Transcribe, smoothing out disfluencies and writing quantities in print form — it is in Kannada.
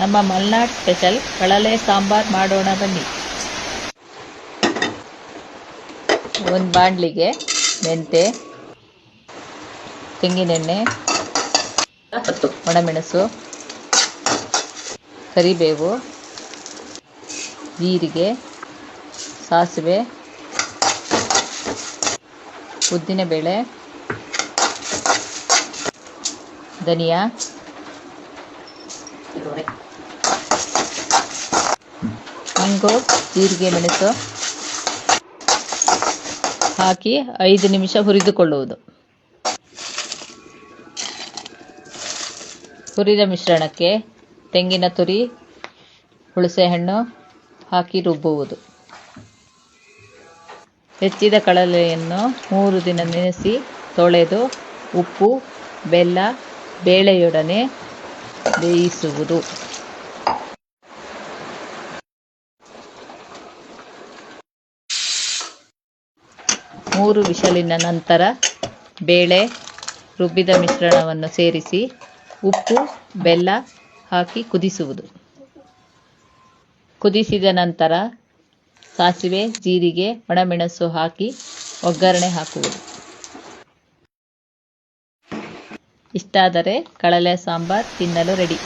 ನಮ್ಮ ಮಲ್ನಾಡ್ ಸ್ಪೆಷಲ್ ಕಳಲೆ ಸಾಂಬಾರ್ ಮಾಡೋಣ ಬನ್ನಿ. ಒಂದು ಬಾಣಲಿಗೆ ಮೆಂತೆ, ತೆಂಗಿನೆಣ್ಣೆ, ಒಣಮೆಣಸು, ಕರಿಬೇವು, ಜೀರಿಗೆ, ಸಾಸಿವೆ, ಉದ್ದಿನಬೇಳೆ, ಧನಿಯಾ, ಇಂಗು, ಜೀರಿಗೆ, ಮೆಣಸು ಹಾಕಿ 5 ನಿಮಿಷ ಹುರಿದುಕೊಳ್ಳುವುದು. ಹುರಿದ ಮಿಶ್ರಣಕ್ಕೆ ತೆಂಗಿನ ತುರಿ, ಹುಣಸೆಹಣ್ಣು ಹಾಕಿ ರುಬ್ಬುವುದು. ಹೆಚ್ಚಿದ ಕಳಲೆಯನ್ನು 3 ದಿನ ನೆನೆಸಿ ತೊಳೆದು ಉಪ್ಪು, ಬೆಲ್ಲ, ಬೇಳೆಯೊಡನೆ ಬೇಯಿಸುವುದು. ಮೂರು ವಿಷಲಿನ ನಂತರ ಬೇಳೆ, ರುಬ್ಬಿದ ಮಿಶ್ರಣವನ್ನು ಸೇರಿಸಿ ಉಪ್ಪು, ಬೆಲ್ಲ ಹಾಕಿ ಕುದಿಸುವುದು. ಕುದಿಸಿದ ನಂತರ ಸಾಸಿವೆ, ಜೀರಿಗೆ, ಒಣಮೆಣಸು ಹಾಕಿ ಒಗ್ಗರಣೆ ಹಾಕುವುದು. ಇಷ್ಟಾದರೆ ಕಳಲೆ ಸಾಂಬಾರ್ ತಿನ್ನಲು ರೆಡಿ.